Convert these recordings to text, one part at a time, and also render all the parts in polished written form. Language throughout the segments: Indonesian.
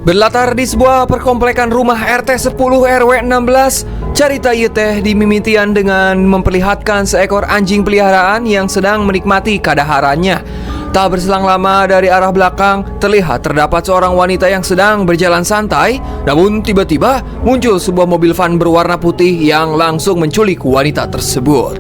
Berlatar di sebuah perkomplekan rumah RT 10 RW 16, cerita ieu teh dimimitian dengan memperlihatkan seekor anjing peliharaan yang sedang menikmati kadaharannya. Tak berselang lama dari arah belakang terlihat terdapat seorang wanita yang sedang berjalan santai. Namun tiba-tiba muncul sebuah mobil van berwarna putih yang langsung menculik wanita tersebut.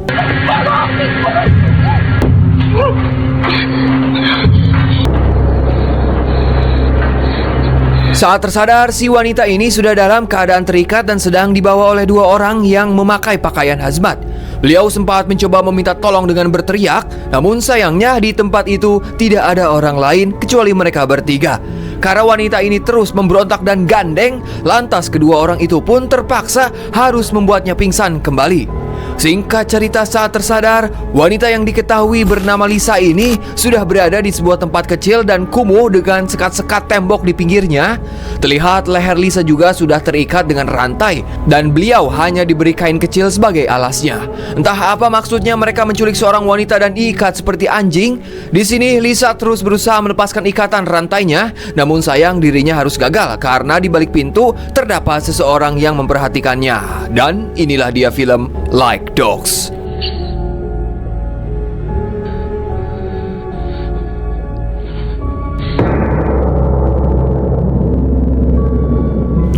Saat tersadar, si wanita ini sudah dalam keadaan terikat dan sedang dibawa oleh dua orang yang memakai pakaian hazmat. Beliau sempat mencoba meminta tolong dengan berteriak, namun sayangnya di tempat itu tidak ada orang lain kecuali mereka bertiga. Karena wanita ini terus memberontak dan gandeng, lantas kedua orang itu pun terpaksa harus membuatnya pingsan kembali. Singkat cerita, saat tersadar, wanita yang diketahui bernama Lisa ini sudah berada di sebuah tempat kecil dan kumuh dengan sekat-sekat tembok di pinggirnya. Terlihat leher Lisa juga sudah terikat dengan rantai dan beliau hanya diberi kain kecil sebagai alasnya. Entah apa maksudnya mereka menculik seorang wanita dan diikat seperti anjing. Di sini Lisa terus berusaha melepaskan ikatan rantainya, namun sayang dirinya harus gagal karena di balik pintu terdapat seseorang yang memperhatikannya. Dan inilah dia film Like Dogs.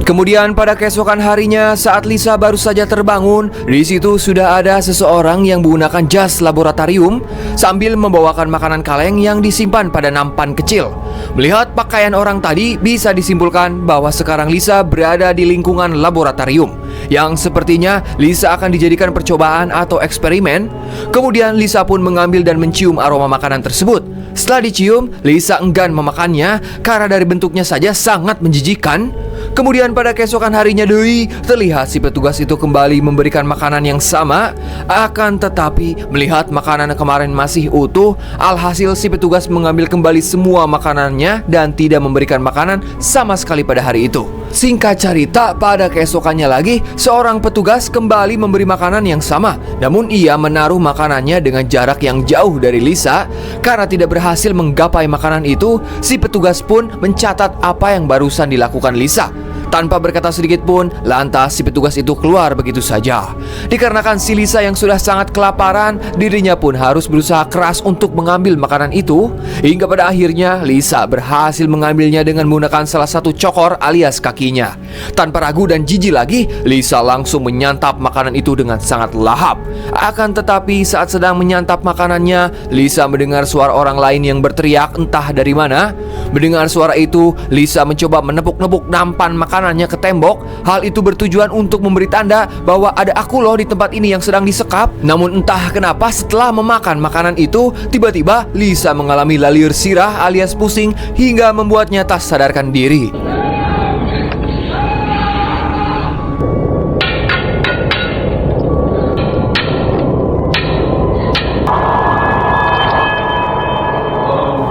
Kemudian pada keesokan harinya saat Lisa baru saja terbangun, di situ sudah ada seseorang yang menggunakan jas laboratorium sambil membawakan makanan kaleng yang disimpan pada nampan kecil. Melihat pakaian orang tadi, bisa disimpulkan bahwa sekarang Lisa berada di lingkungan laboratorium yang sepertinya Lisa akan dijadikan percobaan atau eksperimen. Kemudian Lisa pun mengambil dan mencium aroma makanan tersebut. Setelah dicium, Lisa enggan memakannya karena dari bentuknya saja sangat menjijikkan. Kemudian pada keesokan harinya deui, terlihat si petugas itu kembali memberikan makanan yang sama. Akan tetapi melihat makanan kemarin masih utuh, alhasil si petugas mengambil kembali semua makanannya dan tidak memberikan makanan sama sekali pada hari itu. Singkat cerita, pada keesokannya lagi, seorang petugas kembali memberi makanan yang sama. Namun ia menaruh makanannya dengan jarak yang jauh dari Lisa. Karena tidak berhasil menggapai makanan itu, si petugas pun mencatat apa yang barusan dilakukan Lisa. Tanpa berkata sedikit pun, lantas si petugas itu keluar begitu saja. Dikarenakan si Lisa yang sudah sangat kelaparan, dirinya pun harus berusaha keras untuk mengambil makanan itu. Hingga pada akhirnya Lisa berhasil mengambilnya dengan menggunakan salah satu cokor alias kakinya. Tanpa ragu dan jijik lagi, Lisa langsung menyantap makanan itu dengan sangat lahap. Akan tetapi saat sedang menyantap makanannya, Lisa mendengar suara orang lain yang berteriak entah dari mana. Mendengar suara itu, Lisa mencoba menepuk-nepuk nampan makanannya ke tembok. Hal itu bertujuan untuk memberi tanda bahwa ada aku loh di tempat ini yang sedang disekap. Namun entah kenapa setelah memakan makanan itu, tiba-tiba Lisa mengalami lalir sirah alias pusing hingga membuatnya tak sadarkan diri.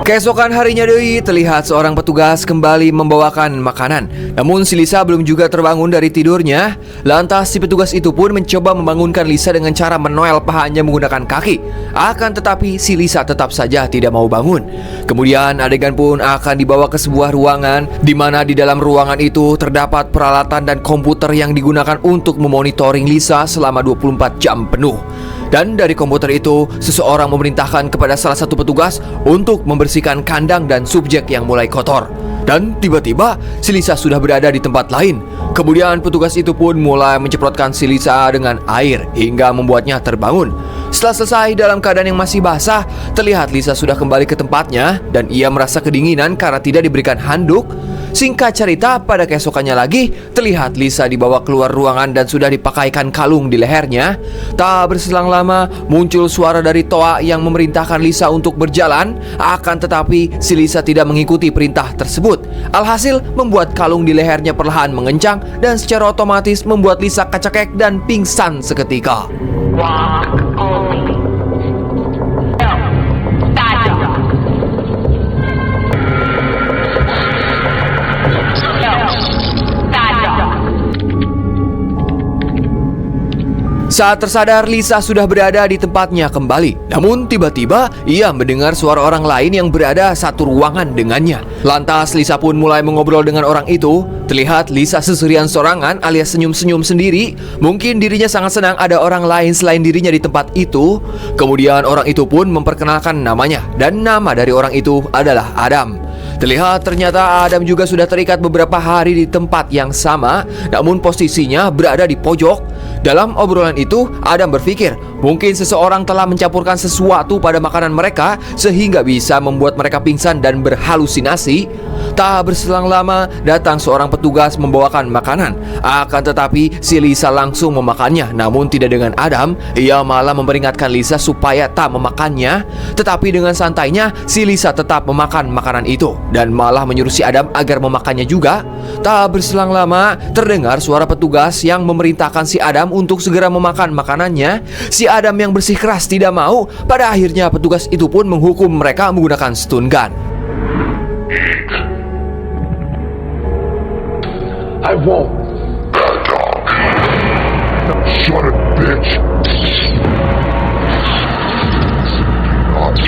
Keesokan harinya deui, terlihat seorang petugas kembali membawakan makanan. Namun si Lisa belum juga terbangun dari tidurnya. Lantas si petugas itu pun mencoba membangunkan Lisa dengan cara menoel pahanya menggunakan kaki. Akan tetapi si Lisa tetap saja tidak mau bangun. Kemudian adegan pun akan dibawa ke sebuah ruangan, di mana di dalam ruangan itu terdapat peralatan dan komputer yang digunakan untuk memonitoring Lisa selama 24 jam penuh. Dan dari komputer itu, seseorang memerintahkan kepada salah satu petugas untuk membersihkan kandang dan subjek yang mulai kotor. Dan tiba-tiba, si Lisa sudah berada di tempat lain. Kemudian petugas itu pun mulai menceprotkan si Lisa dengan air hingga membuatnya terbangun. Setelah selesai dalam keadaan yang masih basah, terlihat Lisa sudah kembali ke tempatnya dan ia merasa kedinginan karena tidak diberikan handuk. Singkat cerita, pada keesokannya lagi, terlihat Lisa dibawa keluar ruangan dan sudah dipakaikan kalung di lehernya. Tak berselang lama, muncul suara dari Toa yang memerintahkan Lisa untuk berjalan. Akan tetapi, si Lisa tidak mengikuti perintah tersebut. Alhasil, membuat kalung di lehernya perlahan mengencang dan secara otomatis membuat Lisa kacekek dan pingsan seketika. Saat tersadar, Lisa sudah berada di tempatnya kembali. Namun tiba-tiba ia mendengar suara orang lain yang berada satu ruangan dengannya. Lantas Lisa pun mulai mengobrol dengan orang itu. Terlihat Lisa seserian sorangan alias senyum-senyum sendiri. Mungkin dirinya sangat senang ada orang lain selain dirinya di tempat itu. Kemudian orang itu pun memperkenalkan namanya. Dan nama dari orang itu adalah Adam. Terlihat ternyata Adam juga sudah terikat beberapa hari di tempat yang sama, namun posisinya berada di pojok. Dalam obrolan itu, Adam berpikir mungkin seseorang telah mencampurkan sesuatu pada makanan mereka sehingga bisa membuat mereka pingsan dan berhalusinasi. Tak berselang lama, datang seorang petugas membawakan makanan. Akan tetapi si Lisa langsung memakannya. Namun tidak dengan Adam, ia malah memperingatkan Lisa supaya tak memakannya. Tetapi dengan santainya, si Lisa tetap memakan makanan itu dan malah menyuruh si Adam agar memakannya juga. Tak berselang lama, terdengar suara petugas yang memerintahkan si Adam untuk segera memakan makanannya. Si Adam yang bersikeras tidak mau. Pada akhirnya petugas itu pun menghukum mereka menggunakan stun gun. I won't. Back off. Shut it, bitch. Not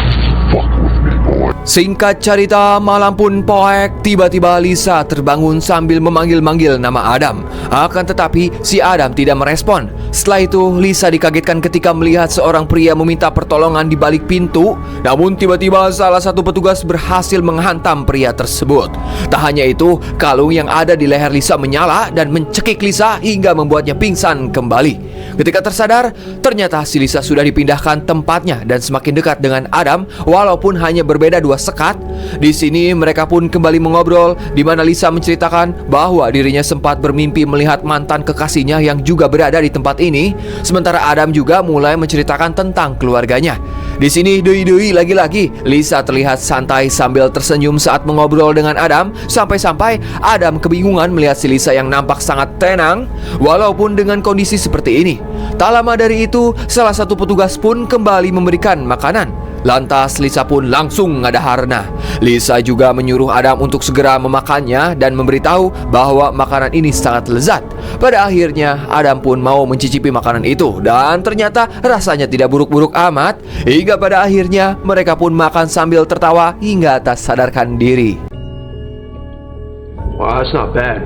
fuck with me, boy. Singkat cerita, malam pun poek. Tiba-tiba Lisa terbangun sambil memanggil-manggil nama Adam. Akan tetapi si Adam tidak merespon. Setelah itu Lisa dikagetkan ketika melihat seorang pria meminta pertolongan di balik pintu. Namun tiba-tiba salah satu petugas berhasil menghantam pria tersebut. Tak hanya itu, kalung yang ada di leher Lisa menyala dan mencekik Lisa hingga membuatnya pingsan kembali. Ketika tersadar, ternyata si Lisa sudah dipindahkan tempatnya dan semakin dekat dengan Adam walaupun hanya berbeda 2 sekat. Di sini mereka pun kembali mengobrol, di mana Lisa menceritakan bahwa dirinya sempat bermimpi melihat mantan kekasihnya yang juga berada di tempat ini. Sementara Adam juga mulai menceritakan tentang keluarganya. Di sini doi-doi lagi-lagi. Lisa terlihat santai sambil tersenyum saat mengobrol dengan Adam. Sampai-sampai Adam kebingungan melihat si Lisa yang nampak sangat tenang walaupun dengan kondisi seperti ini. Tak lama dari itu, salah satu petugas pun kembali memberikan makanan. Lantas Lisa pun langsung ngadaharna. Lisa juga menyuruh Adam untuk segera memakannya dan memberitahu bahwa makanan ini sangat lezat. Pada akhirnya Adam pun mau mencicipi makanan itu dan ternyata rasanya tidak buruk-buruk amat. Hingga pada akhirnya mereka pun makan sambil tertawa hingga tak sadarkan diri. Wow, that's not bad.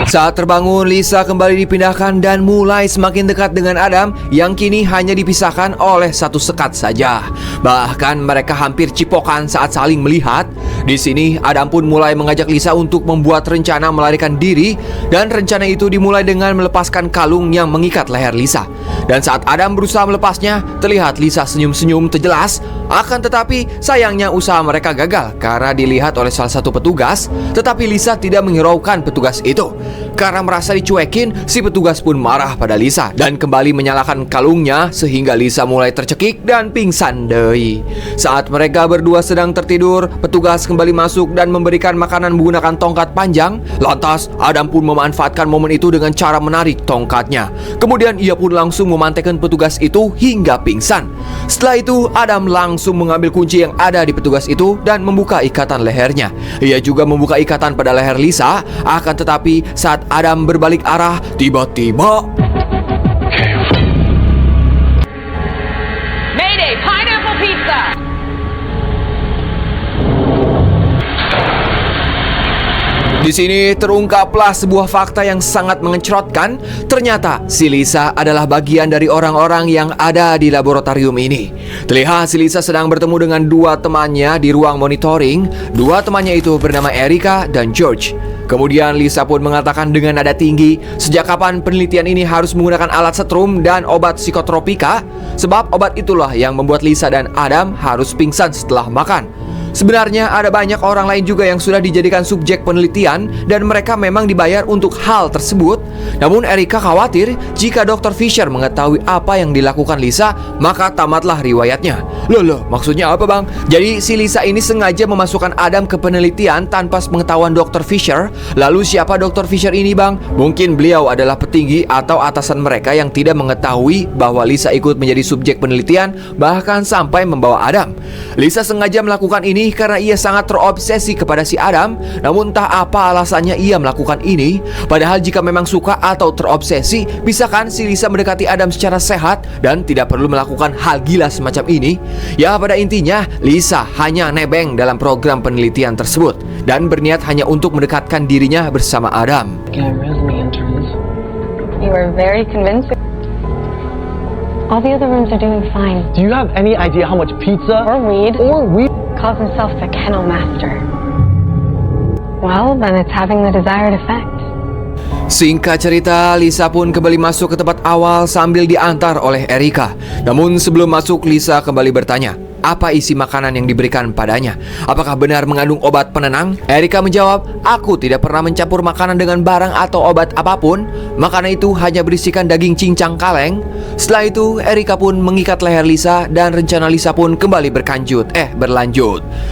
Saat terbangun, Lisa kembali dipindahkan dan mulai semakin dekat dengan Adam yang kini hanya dipisahkan oleh 1 sekat saja. Bahkan mereka hampir cipokan saat saling melihat. Di sini Adam pun mulai mengajak Lisa untuk membuat rencana melarikan diri, dan rencana itu dimulai dengan melepaskan kalung yang mengikat leher Lisa. Dan saat Adam berusaha melepasnya, terlihat Lisa senyum-senyum terjelas. Akan tetapi sayangnya usaha mereka gagal karena dilihat oleh salah satu petugas. Tetapi Lisa tidak menghiraukan petugas itu. Karena merasa dicuekin, si petugas pun marah pada Lisa dan kembali menyalakan kalungnya sehingga Lisa mulai tercekik dan pingsan deui. Saat mereka berdua sedang tertidur, petugas kembali masuk dan memberikan makanan menggunakan tongkat panjang. Lantas Adam pun memanfaatkan momen itu dengan cara menarik tongkatnya. Kemudian ia pun langsung memantaikan petugas itu hingga pingsan. Setelah itu Adam langsung mengambil kunci yang ada di petugas itu dan membuka ikatan lehernya. Ia juga membuka ikatan pada leher Lisa. Akan tetapi saat Adam berbalik arah, tiba-tiba Mayday, pineapple pizza! di sini terungkaplah sebuah fakta yang sangat mengecerotkan. Ternyata si Lisa adalah bagian dari orang-orang yang ada di laboratorium ini. Terlihat si Lisa sedang bertemu dengan 2 temannya di ruang monitoring. 2 temannya itu bernama Erica dan George. Kemudian Lisa pun mengatakan dengan nada tinggi, sejak kapan penelitian ini harus menggunakan alat setrum dan obat psikotropika? Sebab obat itulah yang membuat Lisa dan Adam harus pingsan setelah makan. Sebenarnya ada banyak orang lain juga yang sudah dijadikan subjek penelitian dan mereka memang dibayar untuk hal tersebut. Namun Erica khawatir jika Dr. Fisher mengetahui apa yang dilakukan Lisa, maka tamatlah riwayatnya. Loh, maksudnya apa bang? Jadi si Lisa ini sengaja memasukkan Adam ke penelitian tanpa pengetahuan Dr. Fisher. Lalu siapa Dr. Fisher ini bang? Mungkin beliau adalah petinggi atau atasan mereka yang tidak mengetahui bahwa Lisa ikut menjadi subjek penelitian, bahkan sampai membawa Adam. Lisa sengaja melakukan ini ini karena ia sangat terobsesi kepada si Adam. Namun entah apa alasannya ia melakukan ini. Padahal jika memang suka atau terobsesi, bisakah si Lisa mendekati Adam secara sehat dan tidak perlu melakukan hal gila semacam ini? Ya, pada intinya Lisa hanya nebeng dalam program penelitian tersebut dan berniat hanya untuk mendekatkan dirinya bersama Adam. You are very convincing. All the other rooms are doing fine. Do you have any idea how much pizza Or weed. or Calls himself the kennel master. Well, then it's having the desired effect. Singkat cerita, Lisa pun kembali masuk ke tempat awal sambil diantar oleh Erika. Namun sebelum masuk, Lisa kembali bertanya, apa isi makanan yang diberikan padanya? Apakah benar mengandung obat penenang? Erika menjawab, aku tidak pernah mencampur makanan dengan barang atau obat apapun. Makanan itu hanya berisikan daging cincang kaleng. Setelah itu, Erika pun mengikat leher Lisa dan rencana Lisa pun kembali berlanjut.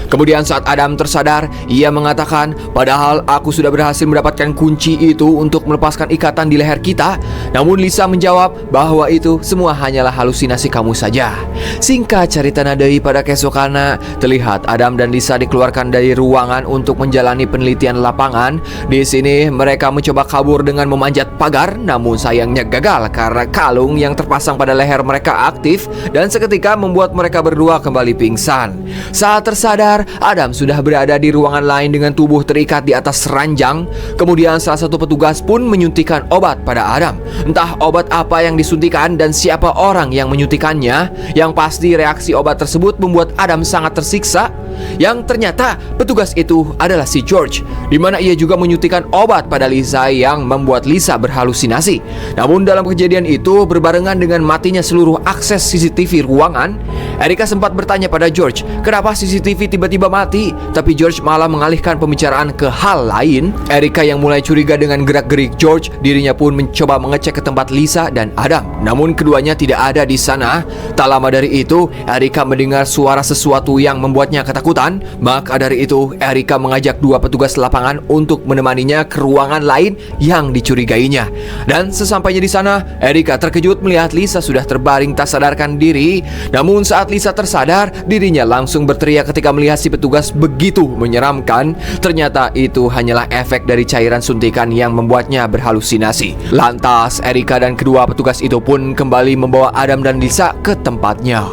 Kemudian saat Adam tersadar, ia mengatakan, padahal aku sudah berhasil mendapatkan kunci itu untuk melepaskan ikatan di leher kita. Namun Lisa menjawab bahwa itu semua hanyalah halusinasi kamu saja. Singkat cerita nadei, pada keesokannya terlihat Adam dan Lisa dikeluarkan dari ruangan untuk menjalani penelitian lapangan. Di sini mereka mencoba kabur dengan memanjat pagar, namun sayangnya gagal karena kalung yang terpasang pada leher mereka aktif dan seketika membuat mereka berdua kembali pingsan. Saat tersadar, Adam sudah berada di ruangan lain dengan tubuh terikat di atas ranjang. Kemudian salah satu petugas pun menyuntikkan obat pada Adam. Entah obat apa yang disuntikan dan siapa orang yang menyuntikannya. Yang pasti reaksi obat tersebut membuat Adam sangat tersiksa. Yang ternyata petugas itu adalah si George, di mana ia juga menyuntikkan obat pada Lisa yang membuat Lisa berhalusinasi. Namun dalam kejadian itu berbarengan dengan matinya seluruh akses CCTV ruangan. Erika sempat bertanya pada George, kenapa CCTV tiba-tiba mati? Tapi George malah mengalihkan pembicaraan ke hal lain. Erika yang mulai curiga dengan gerak-gerik George, dirinya pun mencoba mengecek ke tempat Lisa dan Adam. Namun keduanya tidak ada di sana. Tak lama dari itu, Erika mendengar suara sesuatu yang membuatnya ketakutan. Maka dari itu, Erika mengajak dua petugas lapangan untuk menemaninya ke ruangan lain yang dicurigainya. Dan sesampainya di sana, Erika terkejut melihat Lisa sudah terbaring tak sadarkan diri. Namun saat Lisa tersadar, dirinya langsung berteriak ketika melihat si petugas begitu menyeramkan. Ternyata itu hanyalah efek dari cairan suntikan yang membuatnya berhalusinasi. Lantas, Erika dan kedua petugas itu pun kembali membawa Adam dan Lisa ke tempatnya.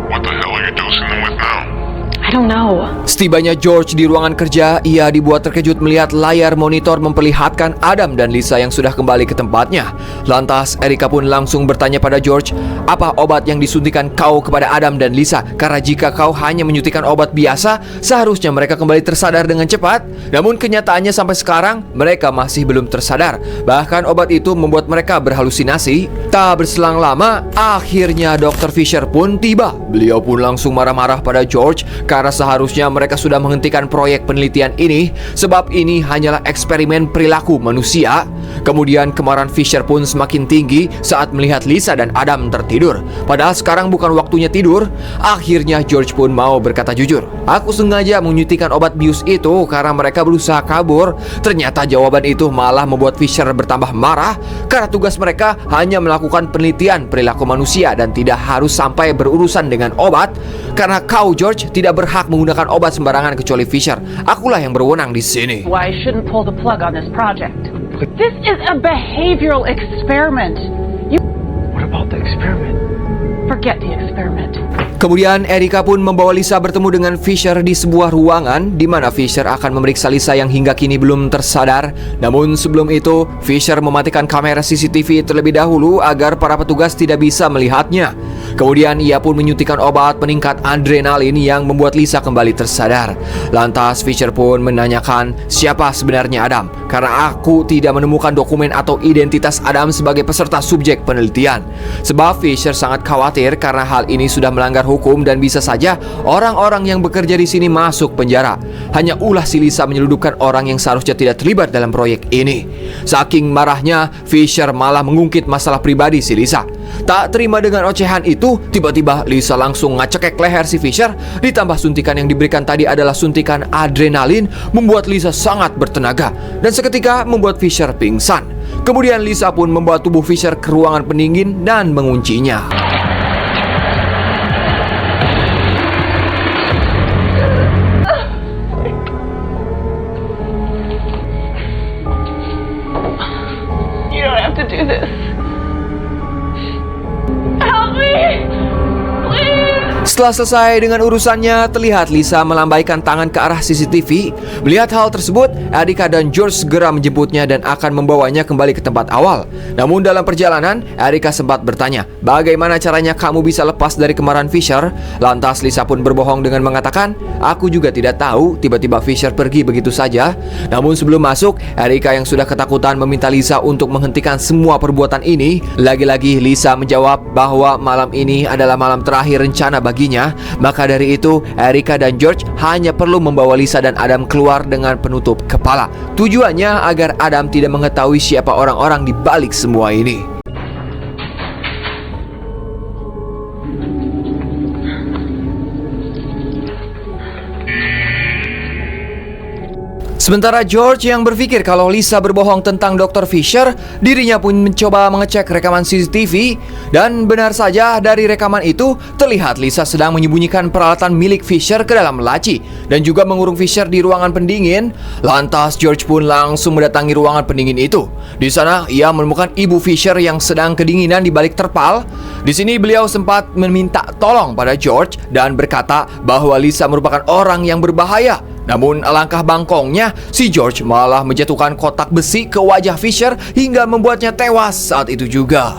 What the hell are you dosing them with now? I don't know. Setibanya George di ruangan kerja, ia dibuat terkejut melihat layar monitor memperlihatkan Adam dan Lisa yang sudah kembali ke tempatnya. Lantas Erika pun langsung bertanya pada George, apa obat yang disuntikan kau kepada Adam dan Lisa? Karena jika kau hanya menyuntikkan obat biasa, seharusnya mereka kembali tersadar dengan cepat. Namun kenyataannya sampai sekarang mereka masih belum tersadar. Bahkan obat itu membuat mereka berhalusinasi. Tak berselang lama, akhirnya Dr. Fisher pun tiba. Beliau pun langsung marah-marah pada George karena seharusnya mereka sudah menghentikan proyek penelitian ini, sebab ini hanyalah eksperimen perilaku manusia. Kemudian kemarahan Fisher pun semakin tinggi saat melihat Lisa dan Adam tertidur. Padahal sekarang bukan waktunya tidur. Akhirnya George pun mau berkata jujur, aku sengaja menyuntikkan obat bius itu karena mereka berusaha kabur. Ternyata jawaban itu malah membuat Fisher bertambah marah karena tugas mereka hanya melakukan penelitian perilaku manusia dan tidak harus sampai berurusan dengan obat. Karena kau George tidak berhak menggunakan obat sembarangan kecuali Fisher. Akulah yang berwenang di sini. Why I shouldn't pull the plug on this project. This is a behavioral experiment. What about the experiment? Forget the experiment. Kemudian Erika pun membawa Lisa bertemu dengan Fisher di sebuah ruangan di mana Fisher akan memeriksa Lisa yang hingga kini belum tersadar. Namun sebelum itu, Fisher mematikan kamera CCTV terlebih dahulu agar para petugas tidak bisa melihatnya. Kemudian ia pun menyuntikkan obat peningkat adrenalin yang membuat Lisa kembali tersadar. Lantas Fisher pun menanyakan siapa sebenarnya Adam, karena aku tidak menemukan dokumen atau identitas Adam sebagai peserta subjek penelitian. Sebab Fisher sangat khawatir karena hal ini sudah melanggar hukum dan bisa saja orang-orang yang bekerja di sini masuk penjara. Hanya ulah si Lisa menyeludupkan orang yang seharusnya tidak terlibat dalam proyek ini. Saking marahnya, Fisher malah mengungkit masalah pribadi si Lisa. Tak terima dengan ocehan itu, tiba-tiba Lisa langsung ngacekek leher si Fisher. Ditambah suntikan yang diberikan tadi adalah suntikan adrenalin, membuat Lisa sangat bertenaga dan seketika membuat Fisher pingsan. Kemudian Lisa pun membawa tubuh Fisher ke ruangan pendingin dan menguncinya. to do this. Help me! Please! Setelah selesai dengan urusannya, terlihat Lisa melambaikan tangan ke arah CCTV. Melihat hal tersebut, Erika dan George segera menjemputnya dan akan membawanya kembali ke tempat awal. Namun dalam perjalanan, Erika sempat bertanya, bagaimana caranya kamu bisa lepas dari kemarahan Fisher? Lantas Lisa pun berbohong dengan mengatakan, aku juga tidak tahu, tiba-tiba Fisher pergi begitu saja. Namun sebelum masuk, Erika yang sudah ketakutan meminta Lisa untuk menghentikan semua perbuatan ini. Lagi-lagi Lisa menjawab bahwa malam ini adalah malam terakhir rencana baginya. Maka dari itu, Erika dan George hanya perlu membawa Lisa dan Adam keluar dengan penutup kepala. Tujuannya agar Adam tidak mengetahui siapa orang-orang di balik semua ini. Sementara George yang berpikir kalau Lisa berbohong tentang Dr. Fisher, dirinya pun mencoba mengecek rekaman CCTV. Dan benar saja dari rekaman itu terlihat Lisa sedang menyembunyikan peralatan milik Fisher ke dalam laci dan juga mengurung Fisher di ruangan pendingin. Lantas George pun langsung mendatangi ruangan pendingin itu. Di sana ia menemukan ibu Fisher yang sedang kedinginan di balik terpal. Di sini beliau sempat meminta tolong pada George dan berkata bahwa Lisa merupakan orang yang berbahaya. Namun alangkah bangkongnya, si George malah menjatuhkan kotak besi ke wajah Fisher hingga membuatnya tewas saat itu juga.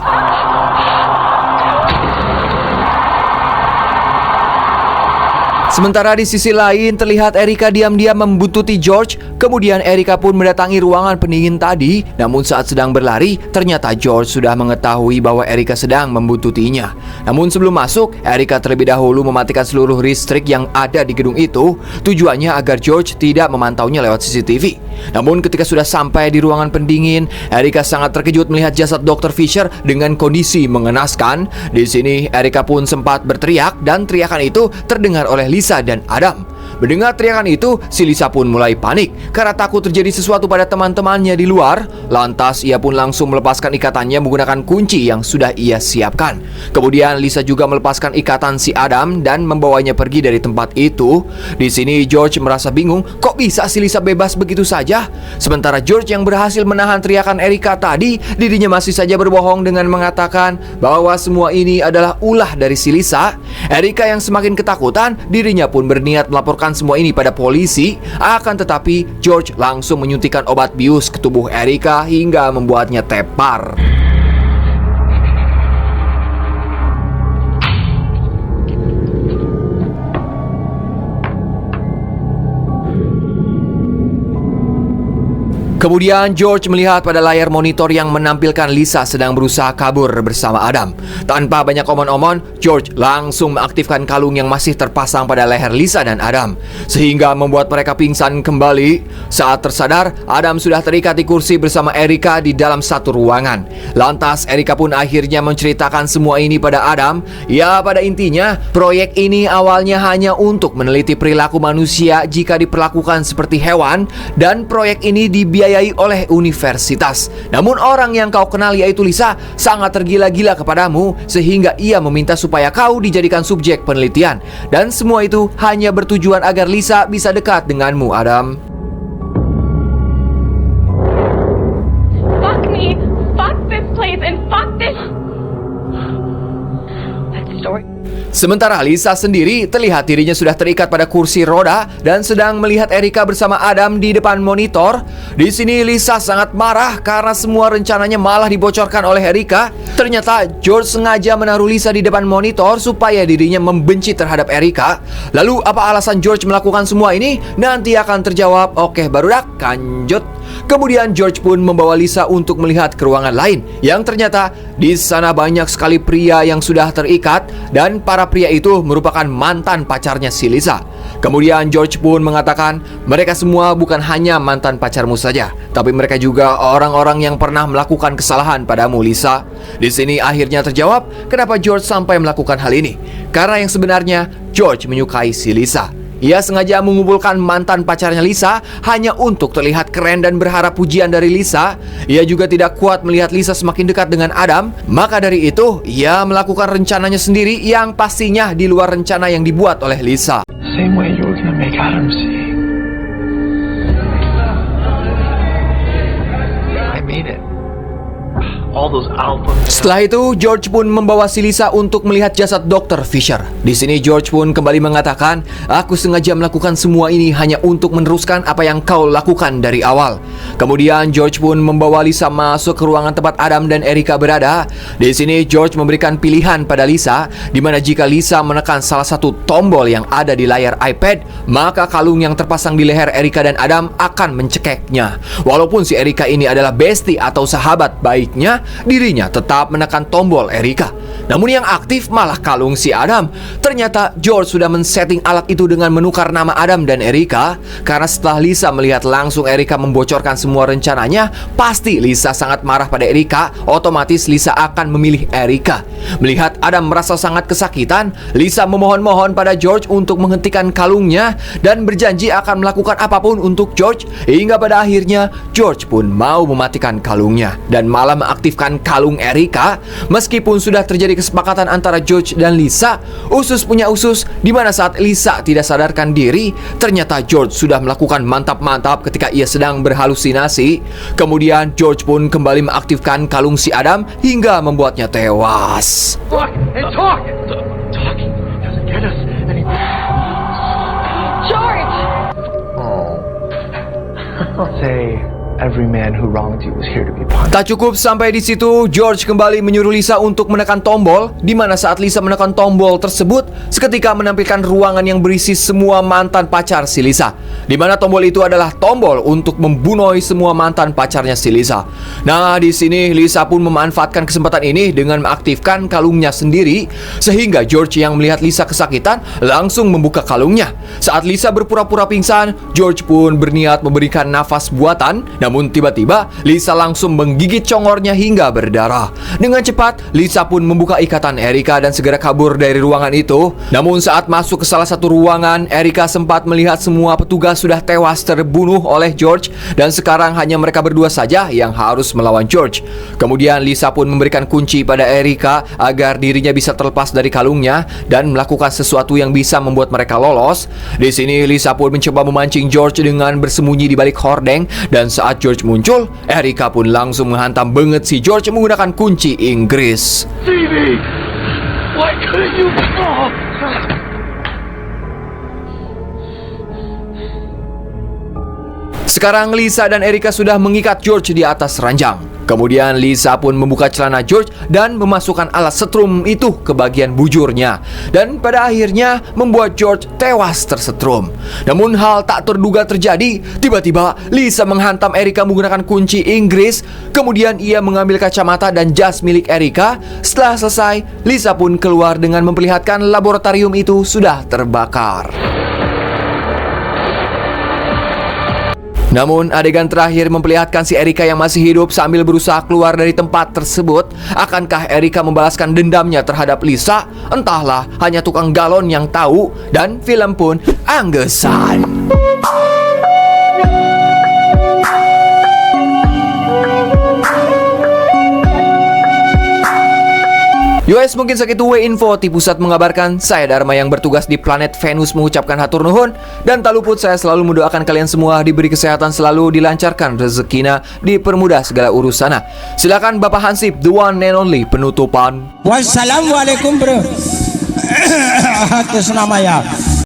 Sementara di sisi lain terlihat Erika diam-diam membuntuti George. Kemudian Erika pun mendatangi ruangan pendingin tadi. Namun saat sedang berlari, ternyata George sudah mengetahui bahwa Erika sedang membuntutinya. Namun sebelum masuk, Erika terlebih dahulu mematikan seluruh listrik yang ada di gedung itu. Tujuannya agar George tidak memantaunya lewat CCTV. Namun ketika sudah sampai di ruangan pendingin, Erika sangat terkejut melihat jasad Dr. Fisher dengan kondisi mengenaskan. Di sini Erika pun sempat berteriak dan teriakan itu terdengar oleh Lisa dan Adam. Mendengar teriakan itu, si Lisa pun mulai panik karena takut terjadi sesuatu pada teman-temannya di luar. Lantas ia pun langsung melepaskan ikatannya menggunakan kunci yang sudah ia siapkan. Kemudian Lisa juga melepaskan ikatan si Adam dan membawanya pergi dari tempat itu. Di sini George merasa bingung, kok bisa si Lisa bebas begitu saja? Sementara George yang berhasil menahan teriakan Erika tadi, dirinya masih saja berbohong dengan mengatakan bahwa semua ini adalah ulah dari si Lisa. Erika yang semakin ketakutan, dirinya pun berniat melaporkan semua ini pada polisi. Akan tetapi George langsung menyuntikkan obat bius ke tubuh Erika hingga membuatnya tepar. Kemudian George melihat pada layar monitor yang menampilkan Lisa sedang berusaha kabur bersama Adam. Tanpa banyak omon-omon, George langsung mengaktifkan kalung yang masih terpasang pada leher Lisa dan Adam, sehingga membuat mereka pingsan kembali. Saat tersadar, Adam sudah terikat di kursi bersama Erika di dalam satu ruangan. Lantas Erika pun akhirnya menceritakan semua ini pada Adam. Ya, pada intinya, proyek ini awalnya hanya untuk meneliti perilaku manusia jika diperlakukan seperti hewan, dan proyek ini dibiayai oleh universitas. Namun orang yang kau kenal yaitu Lisa sangat tergila-gila kepadamu sehingga ia meminta supaya kau dijadikan subjek penelitian. Dan semua itu hanya bertujuan agar Lisa bisa dekat denganmu, Adam. Fuck me! Fuck this place and fuck this... That story... Sementara Lisa sendiri terlihat dirinya sudah terikat pada kursi roda dan sedang melihat Erika bersama Adam di depan monitor. Di sini Lisa sangat marah karena semua rencananya malah dibocorkan oleh Erika. Ternyata George sengaja menaruh Lisa di depan monitor supaya dirinya membenci terhadap Erika. Lalu apa alasan George melakukan semua ini? Nanti akan terjawab. Oke, barudak, lanjut. Kemudian George pun membawa Lisa untuk melihat ke ruangan lain yang ternyata di sana banyak sekali pria yang sudah terikat dan para pria itu merupakan mantan pacarnya si Lisa. Kemudian George pun mengatakan mereka semua bukan hanya mantan pacarmu saja, tapi mereka juga orang-orang yang pernah melakukan kesalahan padamu, Lisa. Di sini akhirnya terjawab kenapa George sampai melakukan hal ini. Karena yang sebenarnya George menyukai si Lisa. Ia sengaja mengumpulkan mantan pacarnya Lisa hanya untuk terlihat keren dan berharap pujian dari Lisa. Ia juga tidak kuat melihat Lisa semakin dekat dengan Adam. Maka dari itu, ia melakukan rencananya sendiri yang pastinya di luar rencana yang dibuat oleh Lisa. Same way you were gonna make Adam see. I made it. all those alpha. Setelah itu, George pun membawa si Lisa untuk melihat jasad Dr. Fisher. Di sini George pun kembali mengatakan, "Aku sengaja melakukan semua ini hanya untuk meneruskan apa yang kau lakukan dari awal." Kemudian George pun membawa Lisa masuk ke ruangan tempat Adam dan Erica berada. Di sini George memberikan pilihan pada Lisa, di mana jika Lisa menekan salah satu tombol yang ada di layar iPad, maka kalung yang terpasang di leher Erica dan Adam akan mencekeknya. Walaupun si Erica ini adalah bestie atau sahabat baiknya, dirinya tetap menekan tombol Erica. Namun yang aktif malah kalung si Adam. Ternyata George sudah men-setting alat itu dengan menukar nama Adam dan Erica, karena setelah Lisa melihat langsung Erica membocorkan semua rencananya, pasti Lisa sangat marah pada Erica, otomatis Lisa akan memilih Erica. Melihat Adam merasa sangat kesakitan, Lisa memohon-mohon pada George untuk menghentikan kalungnya dan berjanji akan melakukan apapun untuk George, hingga pada akhirnya George pun mau mematikan kalungnya dan malah mengaktifkan kalung Erica. Meskipun sudah terjadi kesepakatan antara George dan Lisa, usus punya usus, di mana saat Lisa tidak sadarkan diri, ternyata George sudah melakukan mantap-mantap ketika ia sedang berhalusinasi. Kemudian George pun kembali mengaktifkan kalung si Adam hingga membuatnya tewas. Look and talk. Talking doesn't get us anywhere. George! I'll say every man who wronged you was here to be punished. Tak cukup sampai di situ, George kembali menyuruh Lisa untuk menekan tombol, di mana saat Lisa menekan tombol tersebut, seketika menampilkan ruangan yang berisi semua mantan pacar si Lisa, di mana tombol itu adalah tombol untuk membunuh semua mantan pacarnya si Lisa. Nah, di sini Lisa pun memanfaatkan kesempatan ini dengan mengaktifkan kalungnya sendiri, sehingga George yang melihat Lisa kesakitan langsung membuka kalungnya. Saat Lisa berpura-pura pingsan, George pun berniat memberikan nafas buatan. Namun tiba-tiba Lisa langsung menggigit congornya hingga berdarah. Dengan cepat Lisa pun membuka ikatan Erica dan segera kabur dari ruangan itu. Namun saat masuk ke salah satu ruangan, Erica sempat melihat semua petugas sudah tewas terbunuh oleh George, dan sekarang hanya mereka berdua saja yang harus melawan George. Kemudian Lisa pun memberikan kunci pada Erica agar dirinya bisa terlepas dari kalungnya dan melakukan sesuatu yang bisa membuat mereka lolos. Di sini Lisa pun mencoba memancing George dengan bersembunyi di balik hordeng, dan saat George muncul, Erica pun langsung menghantam banget si George menggunakan kunci Inggris. Phoebe, why couldn't you? Oh. Sekarang Lisa dan Erica sudah mengikat George di atas ranjang. Kemudian Lisa pun membuka celana George dan memasukkan alat setrum itu ke bagian bujurnya, dan pada akhirnya membuat George tewas tersetrum. Namun hal tak terduga terjadi. Tiba-tiba Lisa menghantam Erica menggunakan kunci Inggris. Kemudian ia mengambil kacamata dan jas milik Erica. Setelah selesai, Lisa pun keluar dengan memperlihatkan laboratorium itu sudah terbakar. Namun adegan terakhir memperlihatkan si Erica yang masih hidup sambil berusaha keluar dari tempat tersebut. Akankah Erica membalaskan dendamnya terhadap Lisa? Entahlah, hanya tukang galon yang tahu. Dan film pun anggesan. US mungkin segitu info di pusat mengabarkan. Saya Dharma yang bertugas di planet Venus mengucapkan hatur nuhun, dan tak luput saya selalu mendoakan kalian semua diberi kesehatan selalu, dilancarkan rezekina, dipermudah segala urusan. Silakan Bapak Hansip, the one and only penutupan. Wassalamualaikum bro. Atas nama ya.